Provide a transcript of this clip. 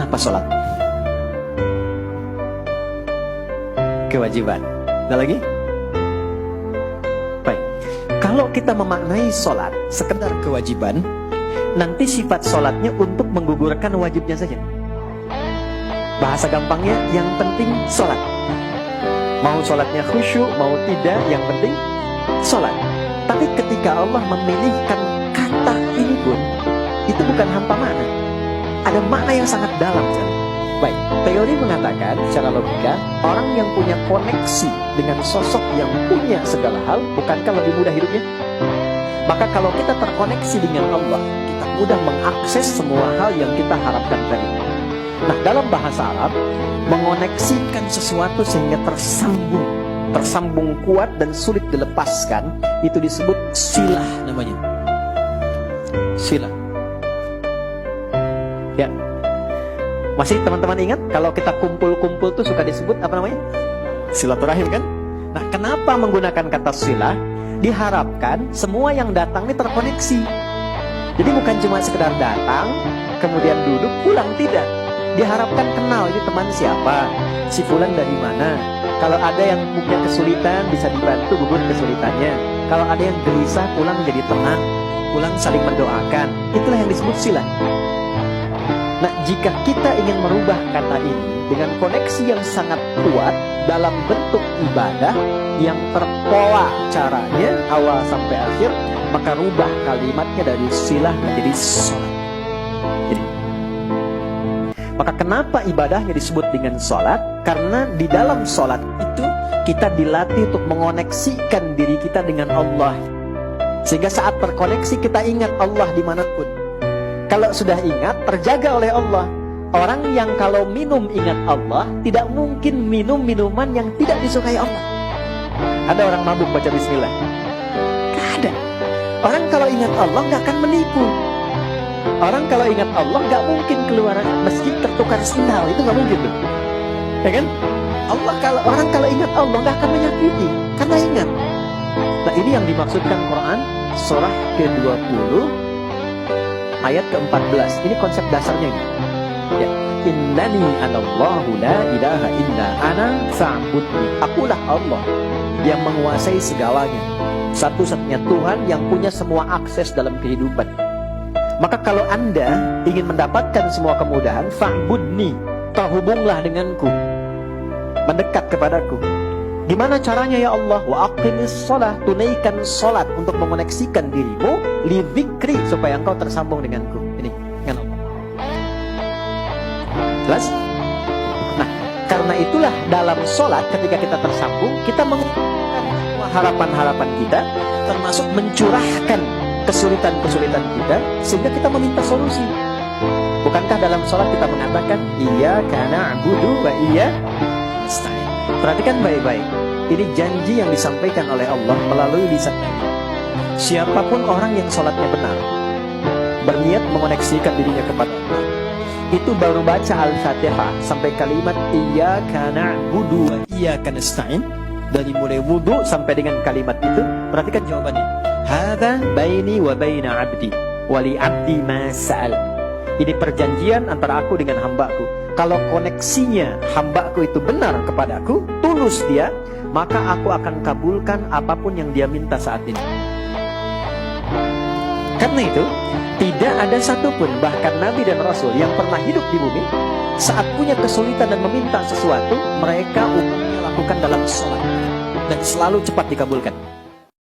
apa sholat? Kewajiban. Ada lagi? Baik. Kalau kita memaknai sholat sekedar kewajiban, nanti sifat sholatnya untuk menggugurkan wajibnya saja. Bahasa gampangnya, yang penting sholat. Mau sholatnya khusyuk, mau tidak, yang penting sholat. Tapi ketika Allah memilihkan kata ini pun, itu bukan hampa makna. Ada makna yang sangat dalam. Baik, teori mengatakan secara logika, orang yang punya koneksi dengan sosok yang punya segala hal, bukankah lebih mudah hidupnya? Maka kalau kita terkoneksi dengan Allah, kita mudah mengakses semua hal yang kita harapkan tadi. Nah, dalam bahasa Arab, mengoneksikan sesuatu sehingga tersambung kuat dan sulit dilepaskan, itu disebut silah namanya. Silah. Ya. Masih teman-teman ingat kalau kita kumpul-kumpul tuh suka disebut apa namanya? Silaturahim kan? Nah, kenapa menggunakan kata silah? Diharapkan semua yang datang ini terkoneksi. Jadi bukan cuma sekedar datang, kemudian duduk, pulang, tidak. Diharapkan kenal, ini teman siapa, si fulan dari mana. Kalau ada yang punya kesulitan, bisa dibantu gugur kesulitannya. Kalau ada yang gelisah, pulang jadi tenang, pulang saling mendoakan. Itulah yang disebut silah. Nah, jika kita ingin merubah kata ini dengan koneksi yang sangat kuat dalam bentuk ibadah yang terpola caranya awal sampai akhir, maka rubah kalimatnya dari silah menjadi sholat. Jadi, maka kenapa ibadahnya disebut dengan sholat? Karena di dalam sholat itu kita dilatih untuk mengoneksikan diri kita dengan Allah, sehingga saat terkoneksi kita ingat Allah dimanapun. Kalau sudah ingat, terjaga oleh Allah. Orang yang kalau minum ingat Allah, tidak mungkin minum minuman yang tidak disukai Allah. Ada orang mabuk baca bismillah? Gak ada. Orang kalau ingat Allah gak akan menipu. Orang kalau ingat Allah gak mungkin keluar masjid tertukar sendal. Itu gak mungkin tuh. Ya kan? Orang kalau ingat Allah gak akan menyakiti, karena ingat. Nah, ini yang dimaksudkan Quran surah ke-20 ayat ke-14. Ini konsep dasarnya ini. Ya, innani anallahu la ilaha illa ana fa'budni. Akulah Allah yang menguasai segalanya, satu-satunya Tuhan yang punya semua akses dalam kehidupan. Maka kalau Anda ingin mendapatkan semua kemudahan, fa'budni, terhubunglah denganku, mendekat kepadaku. Gimana caranya ya Allah? Wa aqimis shalah, tunaikan salat untuk mengoneksikan dirimu li dzikri, supaya engkau tersambung denganku. Ini dengan Allah. Jelas? Nah, karena itulah dalam salat ketika kita tersambung, kita mengumpulkan semua harapan-harapan kita, termasuk mencurahkan kesulitan-kesulitan kita, sehingga kita meminta solusi. Bukankah dalam salat kita mengatakan iyyaka na'budu wa iyyaka nasta'in? Perhatikan baik-baik. Ini janji yang disampaikan oleh Allah melalui lisan Nabi. Siapapun orang yang sholatnya benar, berniat mengoneksikan dirinya kepada Allah, itu baru baca Al-Fatihah sampai kalimat iyyaka na'budu wa iyyaka nasta'in, dari mulai wudu sampai dengan kalimat itu, perhatikan jawabannya. Hadza baini wa baina 'abdi wa li 'abdi ma sa'al. Ini perjanjian antara aku dengan hambaku. Kalau koneksinya hambaku itu benar kepadaku, tulus dia, maka aku akan kabulkan apapun yang dia minta saat ini. Karena itu, tidak ada satupun, bahkan Nabi dan Rasul yang pernah hidup di bumi, saat punya kesulitan dan meminta sesuatu, mereka umumnya lakukan dalam sholat, dan selalu cepat dikabulkan.